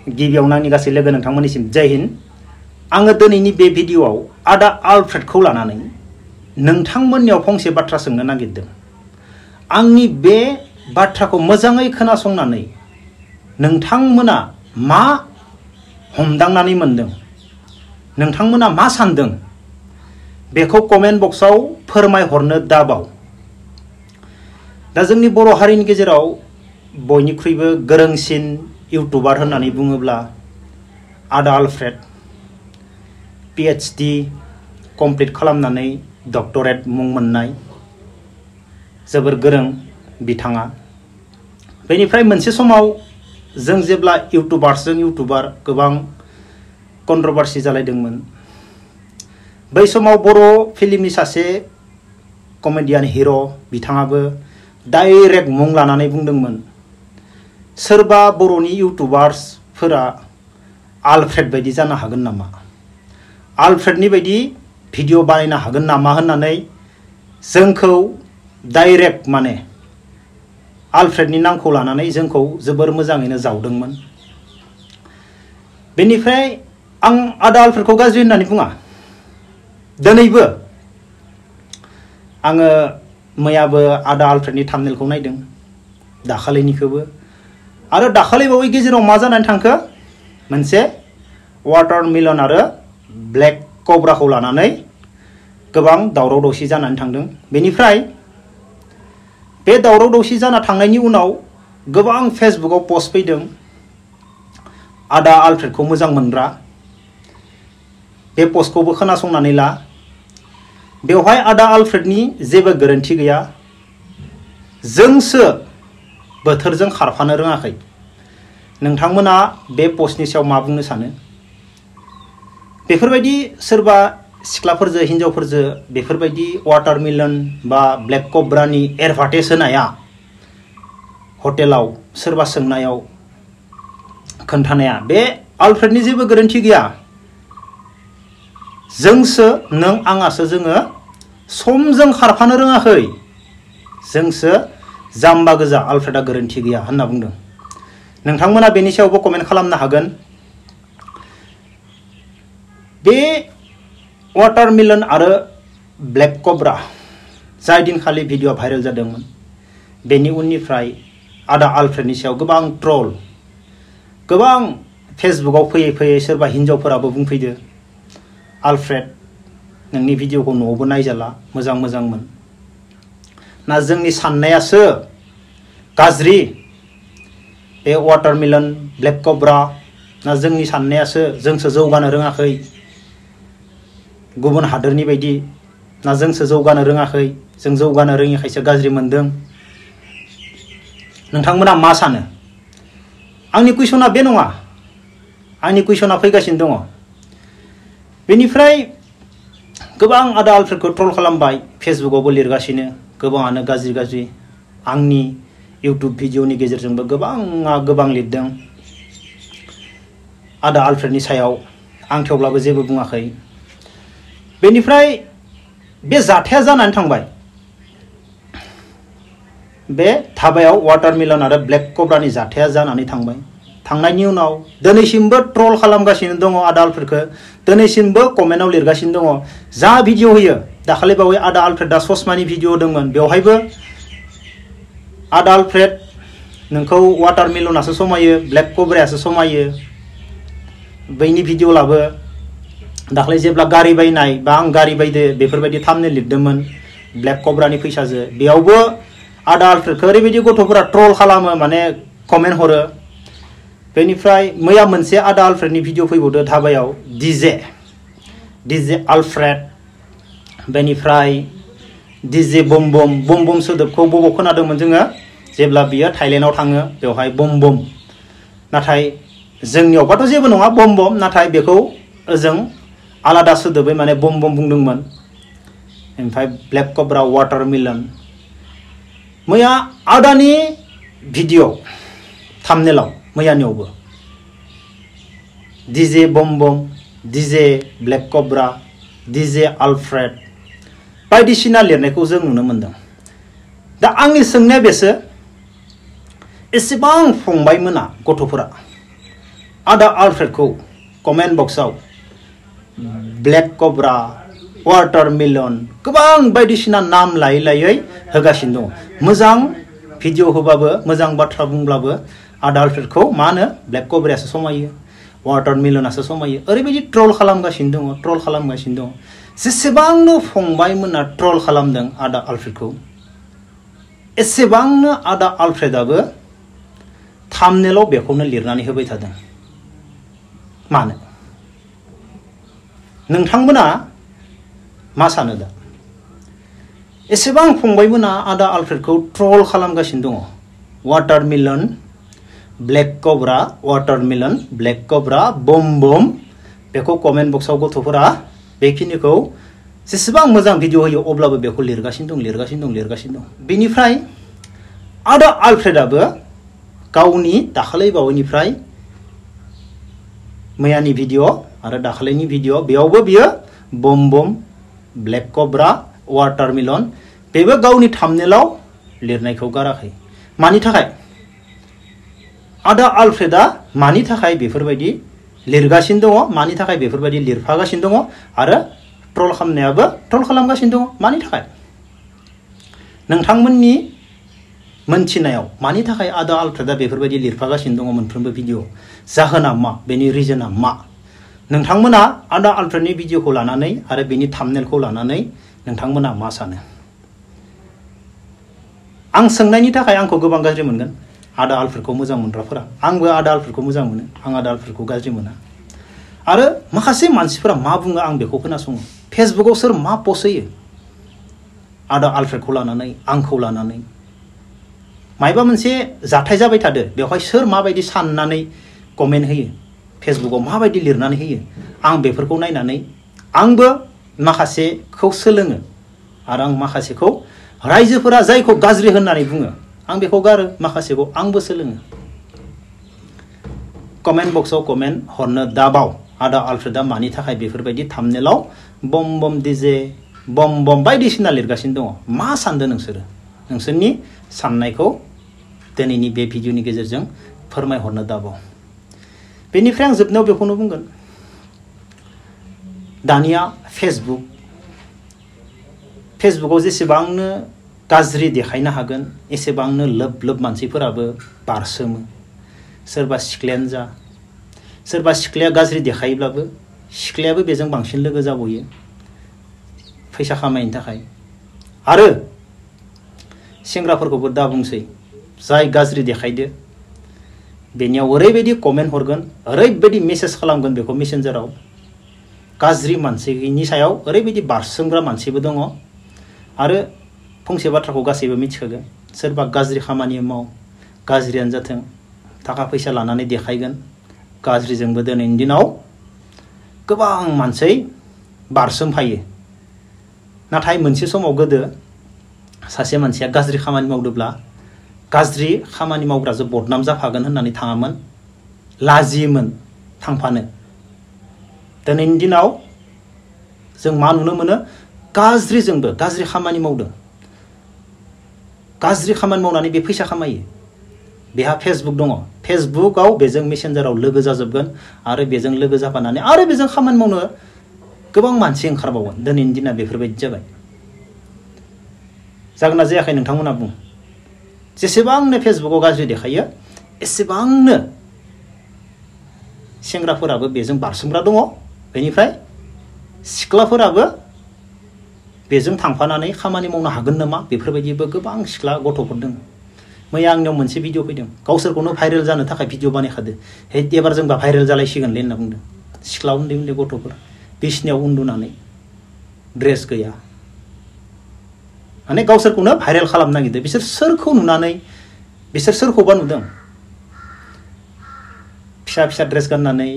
गिबियावनो आंनि गासै लोगो नोंथांमोननिसिम जय हिन्द। आङो दिनैनि बे भिडिअआव आदा आलफ्रेडखौ लानानै नोंथांमोननियाव फंसे बाथ्रा सोंनो नागिरदों। आंनि बे बाथ्राखौ मोजाङै खोनासंनानै नोंथांमोना मा हमदांनानै मोनदों, नोंथांमोना मा सानदों, बेखौ कमेन्ट बक्सआव फोरमायहरनो दाबाव। दा जोंनि बर' हारिनि गेजेराव बयनिख्रुइबो गोरोंसिन इउटुबार होननानै बुङोब्ला आदा आलफ्रेड, PhD कमप्लिट खालामनानै डक्टरेट मुं मोननाय जोबोर गोरों बिथाङा। बेनिफ्राय मोनसे समाव जों जेब्ला इउटुबारजों इउटुबार गोबां कन्ट्रभार्सि जालायदोंमोन, बै समाव बर' फिल्मनि सासे कमेडियान हिर' बिथाङाबो डाइरेक्ट मुं लानानै बुंदोंमोन, सोरबा बर'नि इउटुबार्सफोरा आलफ्रेड बायदि जानो हागोन नामा, आलफ्रेडनि बायदि भिडिअ बानायनो हागोन नामा होननानै जोंखौ डाइरेक्ट माने आलफ्रेडनि नामखौ लानानै जोंखौ जोबोर मोजाङैनो जावदोंमोन। बेनिफ्राय आं आदा आलफ्रेडखौ गाज्रि होननानै बुङा। दिनैबो आङो मैयाबो आदा आलफ्रेडनि थाम्बनेलखौ नायदों, दाखालिनिखौबो, आरो दाखालिबावै गेजेराव मा जानानै थांखो, मोनसे वाटारमेलन आरो ब्लेक कब्राखौ लानानै गोबां दावराव दावसि जानानै थांदों। बेनिफ्राय बे दावराव दावसि जाना थांनायनि उनाव गोबां फेसबुकआव पस्ट फैदों आदा आलफ्रेडखौ मोजां मोनग्रा। बे पस्टखौबो खोनासंनानै ला। बेवहाय आदा आलफ्रेडनि जेबो गोरोन्थि गैया, जोंसो बोथोरजों खारफानो रोङाखै। नोंथांमोना बे पस्टनि सायाव मा बुंनो सानो? बेफोरबायदि सोरबा सिख्लाफोरजों हिनजावफोरजों बेफोरबायदि वाटारमेलन बा ब्लेक कब्रानि एडभार्टाइज होनाया, हटेलाव सोरबा सोंनायाव खोन्थानाया, बे आलफ्रेडनि जेबो गोरोन्थि गैया। जोंसो, नों आंआसो जोङो समजों खारफानो रोङाखै, जोंसो जाम्बा गोजा, आलफ्रेडआ गोरोन्थि गैया होनना बुंदों। नोंथांमोना बेनि सायावबो कमेन्ट खालामनो हागोन। बे वाटारमेलन आरो ब्लेक कब्रा जाय दिनखालि भिडिअ भाइरेल जादोंमोन, बेनि उननिफ्राय आदा आलफ्रेडनि सायाव गोबां ट्रल, गोबां फेसबुकआव फैयै फैयै सोरबा हिनजावफोराबो बुंफैदो, आलफ्रेड नोंनि भिडिअखौ न'आवबो नायजाला, मोजां मोजांमोन। ना जोंनि साननायासो गाज्रि, बे वाटारमेलन ब्लेक कब्रा, ना जोंनि साननायासो, जोंसो जौगानो रोङाखै गुबुन हादोरनि बायदि, ना जोंसो जौगानो रोङाखै, जों जौगानो रोङिखायसो गाज्रि मोनदों? नोंथांमोना मा सानो? आंनि कुइसना बे नङा, आंनि कुइसना फैगासिनो दङ। बेनिफ्राय गोबां आदा आलफ्रेडखौ ट्रल खालामबाय, फेसबुकआवबो लिरगासिनो गोबाङानो गाज्रि गाज्रि। आंनि इउटुब भिडिअनि गेजेरजोंबो गोबां लिरदों आदा आलफ्रेडनि सायाव, आं थेवब्लाबो जेबो बुङाखै। बेनिफ्राय बे जाथाया जानानै थांबाय, बे धाबायाव वाटारमेलन आरो ब्लेक कब्रानि जाथाया जानानै थांबाय। थांनायनि उनाव दिनैसिमबो ट्रल खालामगासिनो दङ आदा आलफ्रेडखौ, दिनैसिमबो कमेन्टआव लिरगासिनो दङ। जा भिडिअ होयो, दाखालि बावै आदा आलफ्रेडआ ससमानि भिडिअ होदोंमोन, बेवहायबो आदा आलफ्रेड नोंखौ वाटारमेलनासो समायो, ब्लेक कब्रायासो समायो, बैनि भिडिअ लाबो। दाखालि जेब्ला गारि बायनाय बा आं गारि बायदो बेफोरबायदि थाम्बनेल लिरदोंमोन ब्लेक कब्रानि फैसाजों, बेयावबो आदा आलफ्रेडखौ ओरैबायदि गथ'फोरा ट्रल खालामो, माने कमेन्ट हरो। बेनिफ्राय मैया मोनसे आदा आलफ्रेडनि भिडिअ फैबावदो धाबायाव, डिजे आलफ्रेड, बेनिफ्राय डिजे बम बम सोदोबखौ बबाव खोनादोंमोन जोङो, जेब्ला बियो थाइलेण्डआव थाङो बेवहाय बम बम, नाथाय जोंनियावबाथ' जेबो नङा बम बम, नाथाय बेखौ ओजों आलादा सोदोबै माने बम बम बुंदोंमोन। ओमफ्राय ब्लेक कब्रा, वाटारमेलन। मैया आदानि भिडिअ थाम्बनेलाव, मैयानियावबो डिजे बम बम, डिजे ब्लेक कब्रा, डिजे आलफ्रेड बायदिसिना लिरनायखौ जों नुनो मोनदों। दा आंनि सोंनाया बेसो, एसेबां फंबायमोना गथ'फोरा आदा आलफ्रेडखौ कमेन्ट बक्सआव ब्लेक कब्रा वाटारमेलन गोबां बायदिसिना नाम लायै लायै होगासिनो दङ मोजां भिडिअ होबाबो मोजां बाथ्रा बुंब्लाबो आदा आलफ्रेडखौ मा होनो ब्लेक कब्रायासो समायो वाटारमेलनासो समायो ओरैबायदि ट्रल खालामगासिनो दङ जेसेबांनो फंबायमोना ट्रल खालामदों आदा आलफ्रेडखौ एसेबांनो आदा आलफ्रेडआबो थाम्बनेलाव बेखौनो लिरनानै होबाय थादों मानो नोंथांमोना मा सानो दा एसेबां फंबायमोना आदा आलफ्रेडखौ ट्रल खालामगासिनो दङ वाटारमेलन ब्लेक कब्रा वाटारमेलन ब्लेक कब्रा बम बम बेखौ कमेन्ट बक्सआव गथ'फोरा बेखिनिखौ जेसेबां मोजां भिडिअ होयो अब्लाबो बेखौ लिरगासिनो दं बेनिफ्राय आदा आलफ्रेडआबो गावनि दाखालै बावैनिफ्राय मैयानि भिडिअ आरो दाखालैनि भिडिअ बेयावबो बियो बम बम ब्लेक कब्रा वाटारमेलन बेबो गावनि थाम्बनेलाव लिरनायखौ गाराखै मानि थाखाय आदा आलफ्रेडआ मानि थाखाय बेफोरबायदि लिरगासिनो दङ मानि थाखाय बेफोरबायदि लिरफागासिनो दङ आरो ट्रल खालामगासिनो दङ मानि थाखाय नोंथांमोननि मोनथिनायाव मानि थाखाय आदा आलफ्रेडआ बेफोरबायदि लिरफागासिनो दङ मोनफ्रोमबो भिडिअ जाहोना मा बेनि रिजोना मा नोंथांमोना आदा आलफ्रेडनि भिडिअखौ लानानै आरो बेनि थाम्बनेलखौ लानानै नोंथांमोना मा सानो आं सोंनायनि थाखाय आंखौ गोबां गाज्रि मोनगोन आदा आलफ्रेडखौ मोजां मोनग्राफोरा आंबो आदा आलफ्रेडखौ मोजां मोनो आं आदा आलफ्रेडखौ गाज्रि मोना आरो माखासे मानसिफोरा मा बुङो आं बेखौ खोनासङो फेसबुकआव सोर मा पस्ट होयो आदा आलफ्रेडखौ लानानै आंखौ लानानै मायबा मोनसे जाथाय जाबाय थादो बेवहाय सोर माबायदि साननानै कमेन्ट होयो फेसबुकआव माबायदि लिरनानै होयो आं बेफोरखौ नायनानै आंबो माखासेखौ सोलोङो आरो आं माखासेखौ रायजोफोरा जायखौ गाज्रि होननानै बुङो आं बेखौ गारो माखासेखौ आंबो सोलोङो कमेन्ट बक्सआव कमेन्ट हरनो दाबाव आदा आलफ्रेडआ मानि थाखाय बेफोरबायदि थाम्बनेलाव बम बम डिजे बम बम बायदिसिना लिरगासिनो दङ मा सानदों नोंसोरो नोंसोरनि साननायखौ दिनैनि बे भिडिअनि गेजेरजों फोरमायहरनो दाबाव बेनिफ्राय आं जोबनायाव बेखौनो बुंगोन दानिया फेसबुकआव जेसेबांनो गाज्रि देखायनो हागोन एसेबांनो लोब लोब मानसिफोराबो बारसोमो सोरबा सिख्लायानो जा सोरबा सिख्लाया गाज्रि देखायोब्लाबो सिख्लायाबो बेजों बांसिन लोगो जाबोयो फैसा खामायनो थाखाय आरो सेंग्राफोरखौबो दा बुंसै जाय गाज्रि देखायदो बेनियाव ओरैबायदि कमेन्ट हरगोन ओरैबायदि मेसेज खालामगोन बेखौ मेसेन्जाराव गाज्रि मानसिनि सायाव ओरैबायदि बारसोमग्रा मानसिबो दङ आरो फंसे बाथ्राखौ गासैबो मिथिखागोन सोरबा गाज्रि खामानि माव गाज्रियानो जाथों थाखा फैसा लानानै देखायगोन गाज्रिजोंबो दिनैनि दिनाव गोबां मानसि बारसोमफायो नाथाय मोनसे समाव गोदो सासे मानसिया गाज्रि खामानि मावदोंब्ला गाज्रि खामानि मावग्राजों बदनाम जाफागोन होननानै थाङामोन लाजियोमोन थांफानो दिनैनि दिनाव जों मा नुनो मोनो गाज्रिजोंबो गाज्रि खामानि मावदों गाज्रि खामानि मावनानै बे फैसा खामायो बेहा फेसबुक दङ फेसबुकआव बेजों मेसेन्जाराव लोगो जाजोबगोन आरो बेजों लोगो जाफानानै आरो बेजों खामानि मावनो गोबां मानसि ओंखारबावगोन दिनैनि दिना बेफोरबायदि जाबाय जागोन ना जायाखै नोंथांमोना बुं जेसेबांनो फेसबुकआव गाज्रि देखायो एसेबांनो सेंग्राफोराबो बेजों बारसोमग्रा दङ बेनिफ्राय सिख्लाफोराबो बेजों थांफानानै खामानि मावनो हागोन नामा बेफोरबायदिबो गोबां सिख्ला गथ'फोर दङ मैया आंनियाव मोनसे भिडिअ फैदों गावसोरखौनो भाइरेल जानो थाखाय भिडिअ बानायखादो हे एबार जोंबा भाइरेल जालायसिगोनलै होनना बुंदों सिख्ला उन्दै उन्दै गथ'फोर बिसिनायाव उन्दुनानै ड्रेस गैया माने गावसोरखौनो भाइरेल खालामनो नागिरदों बिसोर सोरखौ नुनानै बिसोर सोरखौबा नुदों फिसा फिसा ड्रेस गाननानै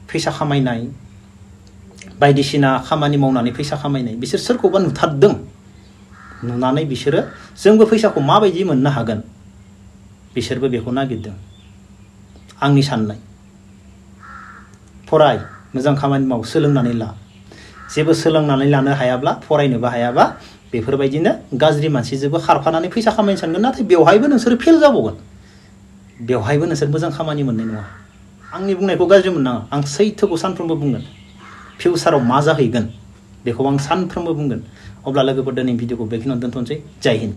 फैसा खामायनाय बायदिसिना खामानि मावनानै फैसा खामायनाय बिसोर सोरखौबा नुथारदों नुनानै बिसोरो जोंबो फैसाखौ माबायदि मोननो हागोन बिसोरबो बेखौ नागिरदों आंनि साननाय फराय मोजां खामानि माव सोलोंनानै ला जेबो सोलोंनानै लानो हायाब्ला फरायनोबो हायाबा बेफोरबायदिनो गाज्रि मानसिजोंबो खारफानानै फैसा खामायनो सानगोन नाथाय बेवहायबो नोंसोर फेल जाबावगोन बेवहायबो नोंसोर मोजां खामानि मोननाय नङा आंनि बुंनायखौ गाज्रि मोननाङा आं सैथोखौ सानफ्रोमबो बुंगोन फिउचाराव मा जाहैगोन बेखौ आं सानफ्रोमबो बुंगोन अब्ला लोगोफोर दिनै भिडिअखौ बेखिनियावनो दोनथ'नोसै जय हिन्द